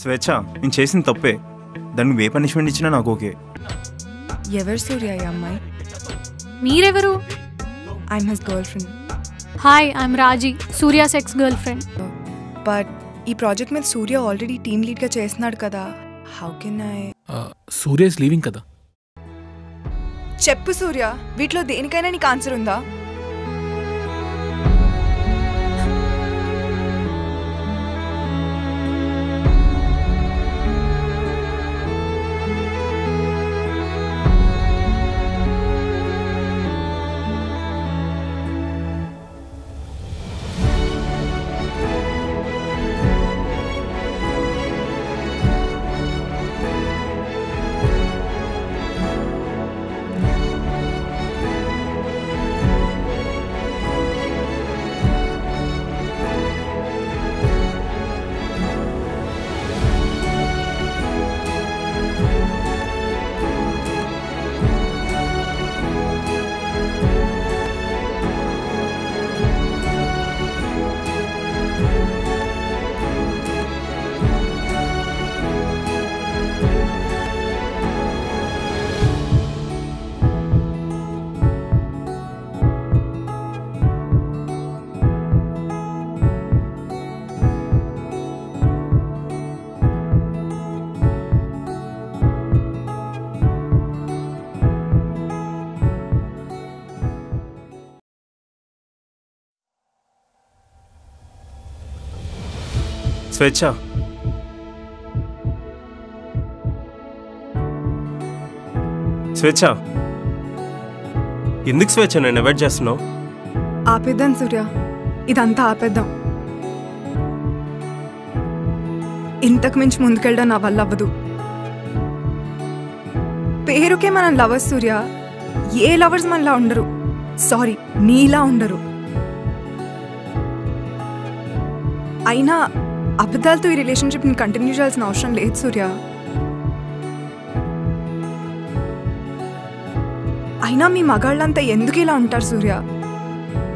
స్వేచ్ఛ, నేను చేసిన తప్పే. దాన్ని నువ్వు ఏ పనిష్మెంట్ ఇచ్చినా నాకు ఓకే. ఎవరు సూర్య ఈ అమ్మాయి? మీరెవరు? I'm his girl friend. Hi, I'm Raji, Surya's ex girl friend. But ఈ ప్రాజెక్ట్ మీద సూర్య ఆల్రెడీ టీమ్ లీడ్గా చేస్తున్నాడు కదా. How can I? Surya is leaving కదా. చెప్పు సూర్య, వీటిలో దేనికైనా నీకు ఆన్సర్ ఉందా? స్వేచ్ఛ, స్వేచ్ఛ, ఎందుకు స్వేచ్ఛ నన్ను అవాయిడ్ చేస్తున్నావు? ఆపేద్దాం సూర్య, ఇదంతా ఆపేద్దాం. ఇంతకు మించి ముందుకెళ్ళడం నా వల్ల అవ్వదు. పేరుకే మనం లవర్స్ సూర్య. ఏ లవర్స్ మనలా ఉండరు. సారీ, నీలా ఉండరు. అయినా అబద్ధాలతో ఈ రిలేషన్షిప్ని కంటిన్యూ చేయాల్సిన అవసరం లేదు సూర్య. అయినా మీ మగాళ్ళంతా ఎందుకు ఇలా ఉంటారు సూర్య?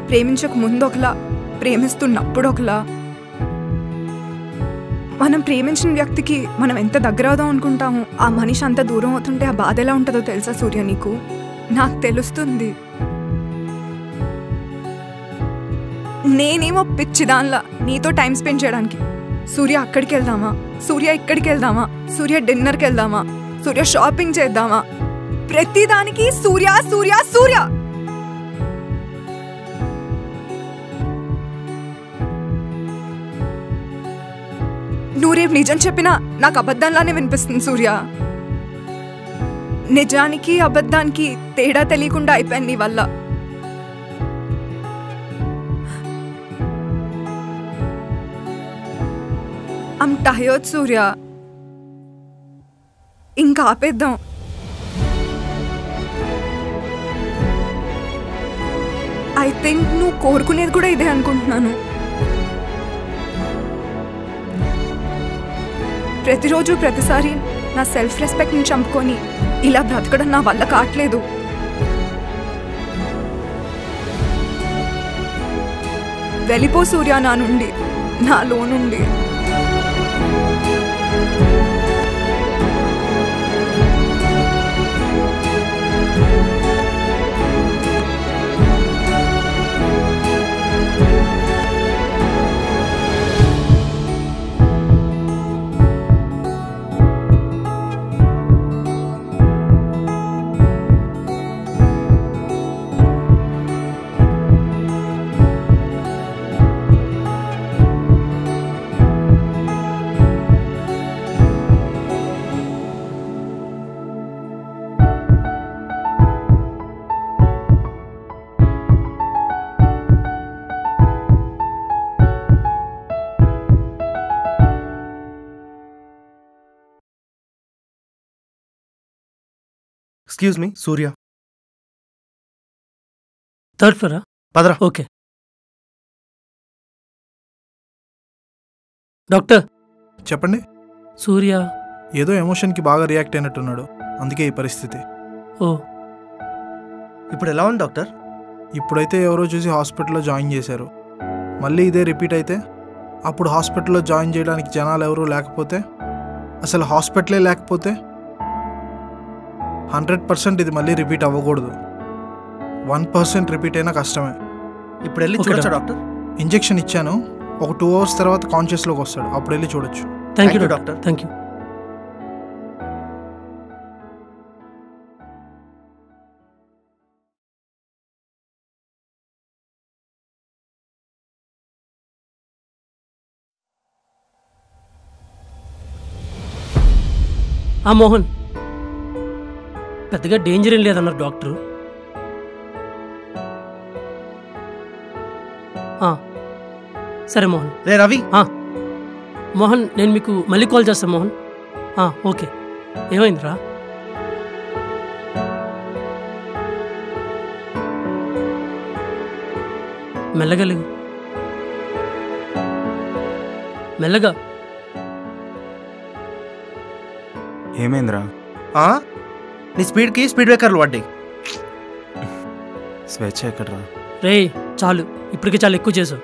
ప్రేమించక ముందు ఒకలా, ప్రేమిస్తున్నప్పుడు ఒకలా. మనం ప్రేమించిన వ్యక్తికి మనం ఎంత దగ్గర అవుదాం అనుకుంటామో ఆ మనిషి అంత దూరం అవుతుంటే ఆ బాధ ఎలా ఉంటుందో తెలుసా సూర్య నీకు? నాకు తెలుస్తుంది. నేనేమో పిచ్చిదాన్లా నీతో టైం స్పెండ్ చేయడానికి. సూర్య అక్కడికి వెళ్దామా, సూర్య ఇక్కడికి వెళ్దామా, సూర్య డిన్నర్కి వెళ్దామా, సూర్య షాపింగ్ చేద్దామా, ప్రతిదానికి సూర్య సూర్య సూర్య. నువ్వు రేపు నిజం చెప్పినా నాకు అబద్ధంలానే వినిపిస్తుంది సూర్య. నిజానికి అబద్ధానికి తేడా తెలియకుండా అయిపోయింది నీ వల్ల. I'm tired సూర్య, ఇంకా ఆపేద్దాం. ఐ థింక్ నువ్వు కోరుకునేది కూడా ఇదే అనుకుంటున్నాను. ప్రతిరోజు ప్రతిసారి నా సెల్ఫ్ రెస్పెక్ట్ని చంపుకొని ఇలా బ్రతకడం నా వల్ల కావట్లేదు. వెళ్ళిపో సూర్య నా నుండి, నాలో నుండి. Excuse me, Surya. థర్డ్ ఫ్లోరా? పదరా. ఓకే. డాక్టర్ చెప్పండి. సూర్య ఏదో ఎమోషన్కి బాగా రియాక్ట్ అయినట్టున్నాడు, అందుకే ఈ పరిస్థితి. ఓ, ఇప్పుడు ఎలా ఉంది డాక్టర్? ఇప్పుడైతే ఎవరో చూసి హాస్పిటల్లో జాయిన్ చేశారు. మళ్ళీ ఇదే రిపీట్ అయితే అప్పుడు హాస్పిటల్లో జాయిన్ చేయడానికి జనాలు ఎవరూ లేకపోతే అసలు హాస్పిటలే లేకపోతే 100% ఇది మళ్ళీ రిపీట్ అవ్వకూడదు. 1% రిపీట్ అయినా కష్టమే. ఇప్పుడు వెళ్ళి చూడొచ్చా డాక్టర్? ఇంజెక్షన్ ఇచ్చాను, ఒక 2 hours తర్వాత కాన్షియస్లోకి వస్తాడు, అప్పుడు వెళ్ళి చూడొచ్చు. Thank you doctor. Thank you. Mohan, పెద్దగా డేంజర్ ఏం లేదన్నారు డాక్టరు. సరే మోహన్. రే రవి. మోహన్, నేను మీకు మళ్ళీ కాల్ చేస్తాను మోహన్. ఓకే. ఏమైందిరా? మెల్లగా లేవు, మెల్లగా. ఏమైందిరా? నీ స్పీడ్కి స్పీడ్ బ్రేకర్లు పడ్డాయి. స్వేచ్ఛ ఎక్కడరా? రే చాలు, ఇప్పటికే చాలా ఎక్కువ చేసావు.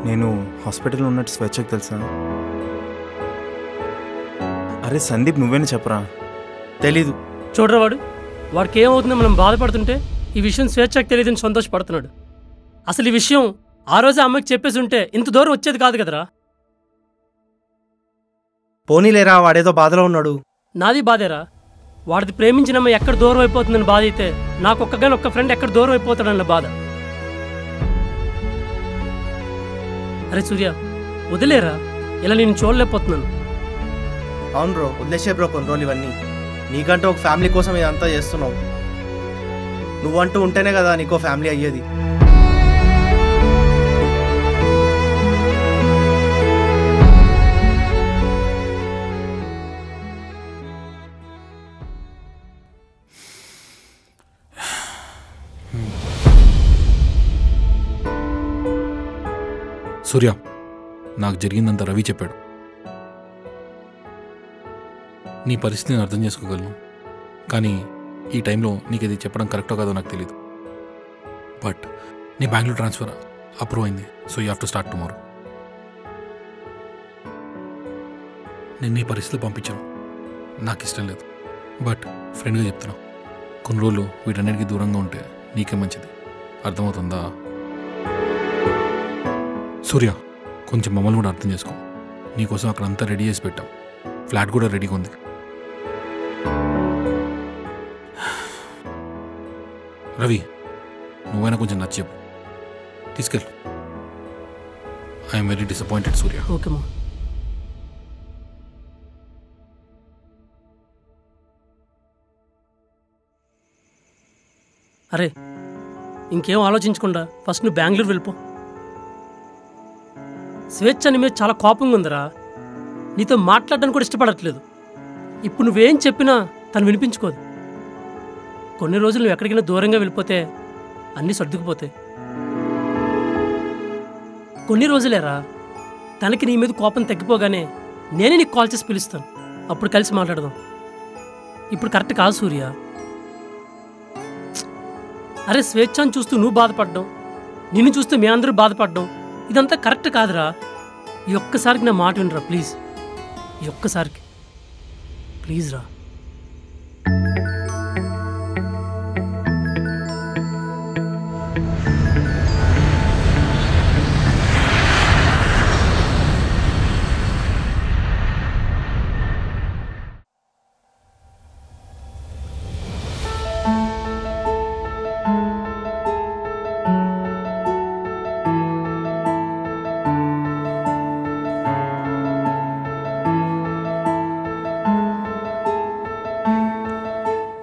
నేను హాస్పిటల్లో ఉన్నట్టు స్వేచ్ఛకు తెలుసా? అరే సందీప్, నువ్వేనా చెప్పరా? తెలీదు. చూడరా, వాడికి ఏమవుతుందో మనం బాధపడుతుంటే ఈ విషయం స్వేచ్ఛకు తెలియదని సంతోషపడుతున్నాడు. అసలు ఈ విషయం ఆ రోజే అమ్మకి చెప్పేసి ఉంటే ఇంత దూరం వచ్చేది కాదు కదరా. పోనీలేరా, వాడేదో బాధలో ఉన్నాడు. నాది బాధేరా. వాడిది ప్రేమించినమ్మ ఎక్కడ దూరం అయిపోతుందని బాధ అయితే, నాకు ఒక్క ఫ్రెండ్ ఎక్కడ దూరం అయిపోతాడన్న బాధ. అరే సూర్య, వదిలేరా, ఇలా నేను చూడలేకపోతున్నాను. అవును బ్రో, వదిలేసే బ్రో కొన్ని రోజులు ఇవన్నీ. నీకంటూ ఒక ఫ్యామిలీ కోసం ఇదంతా చేస్తున్నావు. నువ్వంటూ ఉంటేనే కదా నీకో ఫ్యామిలీ అయ్యేది. సూర్య, నాకు జరిగిందంతా రవి చెప్పాడు. నీ పరిస్థితిని అర్థం చేసుకోగలను, కానీ ఈ టైంలో నీకు ఇది చెప్పడం కరెక్టో కాదో నాకు తెలియదు. బట్ నీ బెంగళూరు ట్రాన్స్ఫర్ అప్రూవ్ అయింది, so you have to start tomorrow. నేను నీ పరిస్థితులు పంపించాను, నాకు ఇష్టం లేదు. బట్ ఫ్రెండ్గా చెప్తున్నా, కొన్ని రోజులు వీటన్నిటికీ దూరంగా ఉంటే నీకే మంచిది. అర్థమవుతుందా? సూర్య, కొంచెం మమ్మల్ని కూడా అర్థం చేసుకో. నీకోసం అక్కడ అంతా రెడీ చేసి పెట్టాం, ఫ్లాట్ కూడా రెడీగా ఉంది. రవి, నువ్వైనా కొంచెం నచ్చి చెప్పు, తీసుకెళ్ళు. I'm very disappointed Surya. Okay మా. అరే, ఇంకేం ఆలోచించకుండా ఫస్ట్ నువ్వు బెంగళూరు వెళ్ళిపో. స్వేచ్ఛ నీ మీద చాలా కోపంగా ఉందిరా. నీతో మాట్లాడడానికి కూడా ఇష్టపడట్లేదు. ఇప్పుడు నువ్వేం చెప్పినా తను వినిపించుకోదు. కొన్ని రోజులు నువ్వు ఎక్కడికైనా దూరంగా వెళ్ళిపోతే అన్నీ సర్దుకుపోతాయి. కొన్ని రోజులేరా, తనకి నీ మీద కోపం తగ్గిపోగానే నేనే నీకు కాల్ చేసి పిలుస్తాను, అప్పుడు కలిసి మాట్లాడదాం. ఇప్పుడు కరెక్ట్ కాదు సూర్య. అరే, స్వేచ్ఛను చూస్తూ నువ్వు బాధపడ్డం, నిన్ను చూస్తూ మీ అందరూ బాధపడ్డం, ఇదంతా కరెక్ట్ కాదురా. ఈ ఒక్కసారికి నా మాట వినరా ప్లీజ్. ఈ ఒక్కసారికి ప్లీజ్ రా.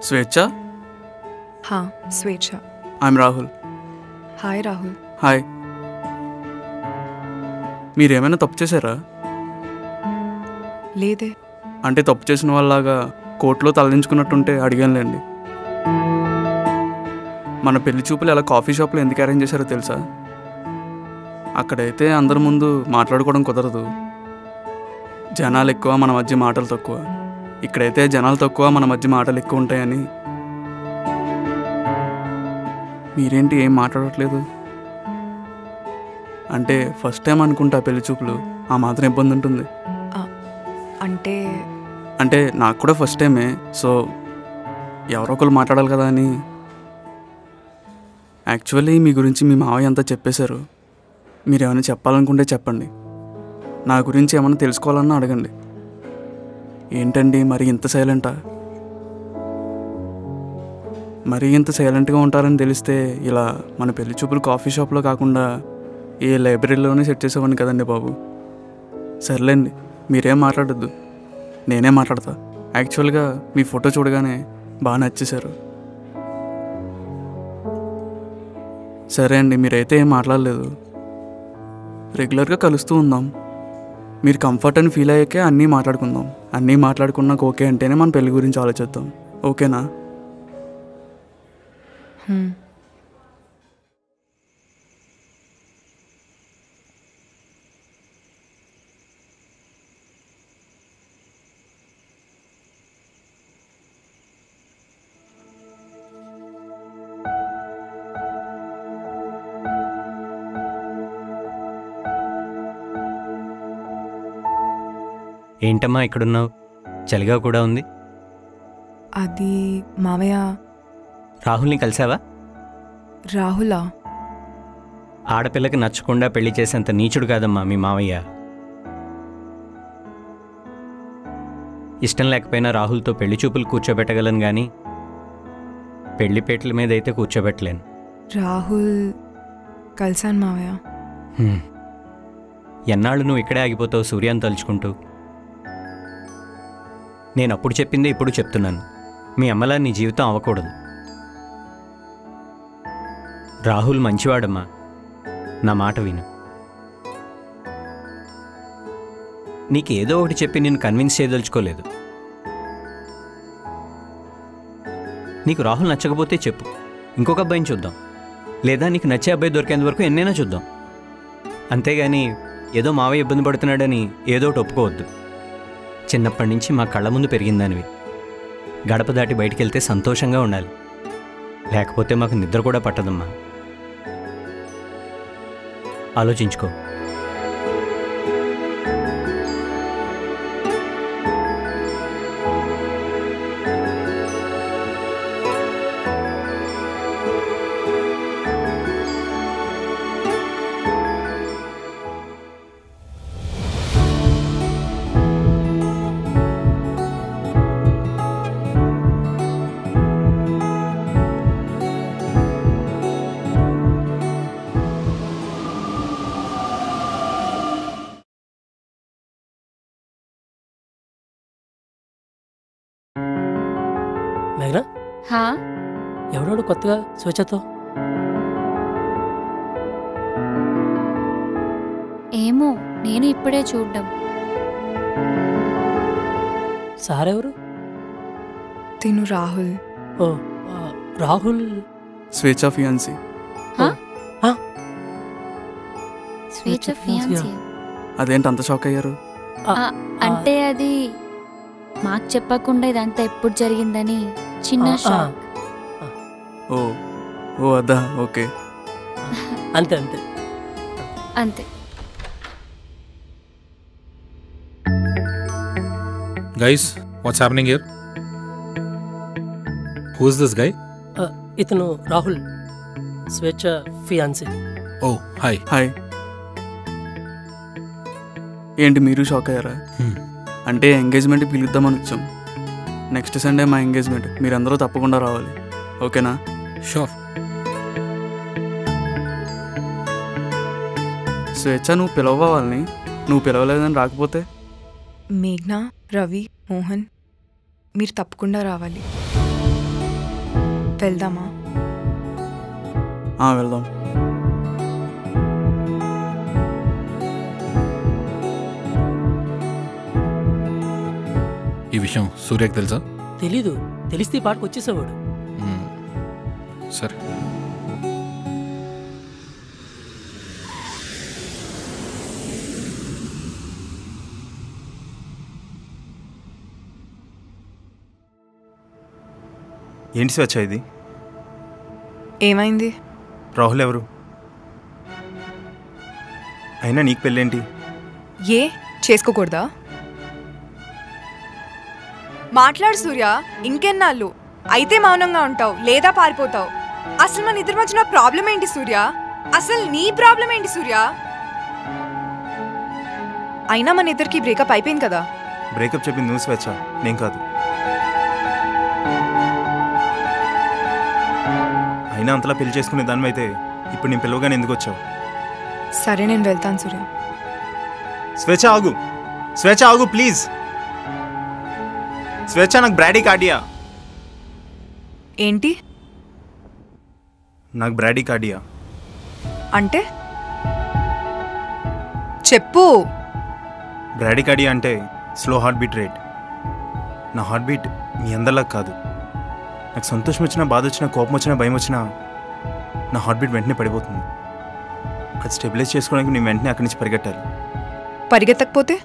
స్వేచ్ఛ. స్వేచ్ఛ. I'm Rahul. Hi Rahul. Hi. మీరేమైనా తప్పు చేశారా? లేదే. అంటే తప్పు చేసిన వాళ్ళలాగా కోర్టులో తలదించుకున్నట్టుంటే అడిగానులేండి. మన పెళ్లి చూపులు అలా కాఫీ షాప్లో ఎందుకు అరేంజ్ చేశారో తెలుసా? అక్కడైతే అందరి ముందు మాట్లాడుకోవడం కుదరదు, జనాలు ఎక్కువ, మన మధ్య మాటలు తక్కువ. ఇక్కడైతే జనాలు తక్కువ, మన మధ్య మాటలు ఎక్కువ ఉంటాయని. మీరేంటి ఏం మాట్లాడట్లేదు? అంటే ఫస్ట్ టైం అనుకుంటా పెళ్లి చూపులు, ఆ మాత్రం ఇబ్బంది ఉంటుంది. అంటే నాకు కూడా ఫస్ట్ టైమే, సో ఎవరో ఒకరు మాట్లాడాలి కదా అని. యాక్చువల్లీ మీ గురించి మీ మావయ్య అంతా చెప్పేశారు. మీరు ఏమైనా చెప్పాలనుకుంటే చెప్పండి, నా గురించి ఏమైనా తెలుసుకోవాలన్నా అడగండి. ఏంటండి మరి ఇంత సైలెంటా? మరీ ఇంత సైలెంట్గా ఉంటారని తెలిస్తే ఇలా మన పెళ్లి చూపులు కాఫీ షాప్లో కాకుండా ఏ లైబ్రరీలోనే సెట్ చేసేవాడిని కదండి బాబు. సర్లేండి, మీరేం మాట్లాడద్దు, నేనే మాట్లాడతా. యాక్చువల్గా మీ ఫోటో చూడగానే బాగా నచ్చేశారు. సరే అండి, మీరైతే ఏం మాట్లాడలేదు. రెగ్యులర్గా కలుస్తూ ఉందాం. మీరు కంఫర్ట్ అని ఫీల్ అయ్యాకే అన్నీ మాట్లాడుకుందాం. అన్నీ మాట్లాడుకున్నాక ఓకే అంటేనే మన పెళ్లి గురించి ఆలోచిద్దాం. ఓకేనా? ఏంటమ్మా ఇక్కడున్నావు? చలిగా కూడా ఉంది. అది మావయ్య. రాహుల్ని కలిసావా? రాహులా? ఆడపిల్లకి నచ్చకుండా పెళ్లి చేసేంత నీచుడు కాదమ్మా మీ మావయ్య. ఇష్టం లేకపోయినా రాహుల్తో పెళ్లి చూపులు కూర్చోబెట్టగలను కానీ పెళ్లిపేటల మీద అయితే కూర్చోబెట్టలేను. రాహుల్ కలిసాను మావయ్య. ఎన్నాళ్ళు నువ్వు ఇక్కడే ఆగిపోతావు సూర్యాన్ని తలుచుకుంటూ? నేను అప్పుడు చెప్పిందే ఇప్పుడు చెప్తున్నాను, మీ అమ్మలా నీ జీవితం అవ్వకూడదు. రాహుల్ మంచివాడమ్మా, నా మాట విను. నీకేదో ఒకటి చెప్పి నేను కన్విన్స్ చేయదలుచుకోలేదు. నీకు రాహుల్ నచ్చకపోతే చెప్పు, ఇంకొక అబ్బాయిని చూద్దాం. లేదా నీకు నచ్చే అబ్బాయి దొరికేంత వరకు ఎన్నైనా చూద్దాం. అంతేగాని ఏదో మావయ్య ఇబ్బంది పడుతున్నాడని ఏదో ఒకటి ఒప్పుకోవద్దు. చిన్నప్పటి నుంచి మా కళ్ళ ముందు పెరిగిందానివి. గడప దాటి బయటికి వెళ్తే సంతోషంగా ఉండాలి, లేకపోతే మాకు నిద్ర కూడా పట్టదమ్మా. ఆలోచించుకో. మేఘనా, హా? ఎవడోడు కొత్తగా స్వేచ్ఛతో? ఏమో, నేను ఇప్పుడే చూడ్డం. సారెవరు? తిను రాహుల్. ఓ రాహుల్ స్వేచ్ఛ ఫియాన్సీ. స్వేచ్ఛ ఫియాన్సీ? అదేంటి అంత షాక్ అయ్యారు? అంటే అది మాకు చెప్పకుండా ఇదంతా ఎప్పుడు జరిగిందని చిన్న షాక్. ఓ ఓ అదా, ఓకే. అంతే అంతే అంతే. Guys, what's happening here? Who is this guy? ఇతను రాహుల్, స్వేచ్ఛ ఫియాన్సీ. ఓ హాయ్. హాయ్. ఏంటి మీరు షాక్ అయ్యారా? అంటే ఎంగేజ్మెంట్ పిలుద్దామని వచ్చాం. నెక్స్ట్ సండే మా ఎంగేజ్మెంట్, మీరందరూ తప్పకుండా రావాలి. ఓకేనా? షూర్. స్వేచ్ఛ, నువ్వు పిలవవా వాళ్ళని? నువ్వు పిలవలేదని రాకపోతే? మేఘ్నా, రవి, మోహన్, మీరు తప్పకుండా రావాలి. వెళ్దామా? వెళ్దాం. ఈ విషయం సూర్యకి తెలుసా? తెలీదు. తెలిస్తే ఈ పాటకు వచ్చేసేవాడు. సరే. ఏంటి స్వేచ్ఛ ఇది? ఏమైంది? రాహుల్ ఎవరు? అయినా నీకు పెళ్ళేంటి? ఏ చేసుకోకూడదా? మాట్లాడు సూర్య. ఇంకెన్నాళ్ళు అయితే మౌనంగా ఉంటావు లేదా పారిపోతావు? అసలు మన ఇద్దరి మధ్యన ప్రాబ్లం ఏంటి సూర్య? అసలు నీ ప్రాబ్లం ఏంటి సూర్య? అయినా మన ఇద్దరికి బ్రేకప్ అయిపోయింది కదా. బ్రేకప్ చెప్పింది నువ్వు స్వేచ్ఛ, నేను కాదు. అయినా అంతలా పెళ్లి చేసుకునే దానివైతే ఇప్పుడు నేను పిలవగానే ఎందుకు వచ్చావు? సరే నేను వెళ్తాను సూర్య. స్వేచ్ఛ ఆగు, స్వేచ్ఛ ఆగు ప్లీజ్. స్వేచ్ఛ నాకు బ్రాడీకార్డియా. ఏంటి? నాకు బ్రాడీకార్డియా అంటే చెప్పు. బ్రాడీకార్డియా అంటే స్లో హార్ట్ బీట్ రేట్. నా హార్ట్ బీట్ మీ అందరిలా కాదు. నాకు సంతోషం వచ్చినా, బాధ వచ్చినా, కోపం వచ్చినా, భయం వచ్చినా నా హార్ట్ బీట్ వెంటనే పడిపోతుంది. అది స్టెబిలైజ్ చేసుకోవడానికి నేను వెంటనే అక్కడి నుంచి పరిగెట్టాలి. పరిగెత్తకపోతే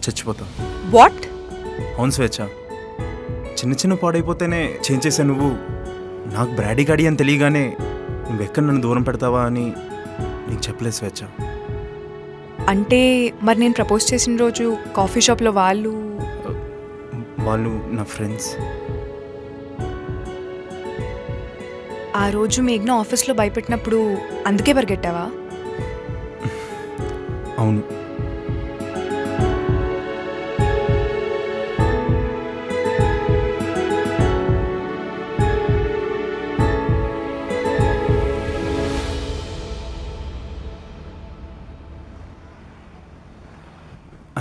చచ్చిపోతా. వాట్? అవును స్వేచ్ఛ, చిన్న చిన్న పాడైపోతేనే చేంజ్ చేసా నువ్వు. నాకు బ్రాడీకార్డియా అని తెలియగానే నువ్వెక్కడ నన్ను దూరం పెడతావా అని నీకు చెప్పలేదు స్వేచ్ఛ. అంటే మరి నేను ప్రపోజ్ చేసిన రోజు కాఫీ షాప్లో వాళ్ళు నా ఫ్రెండ్స్. ఆ రోజు మేఘ్న ఆఫీస్లో భయపెట్టినప్పుడు అందుకే పరిగెట్టావా? అవును.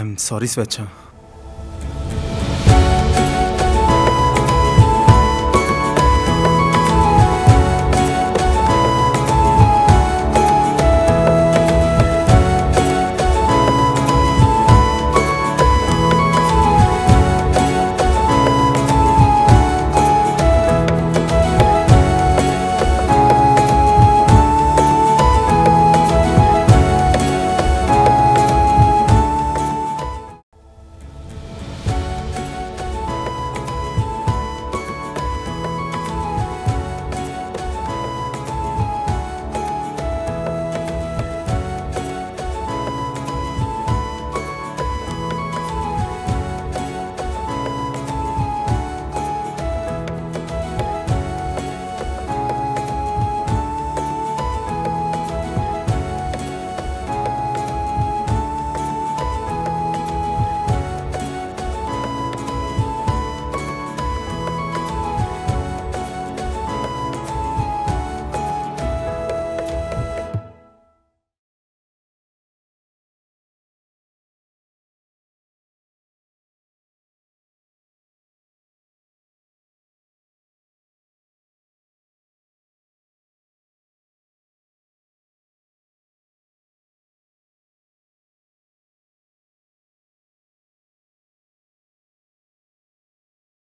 ఐఎమ్ సారీ స్వేచ్ఛ.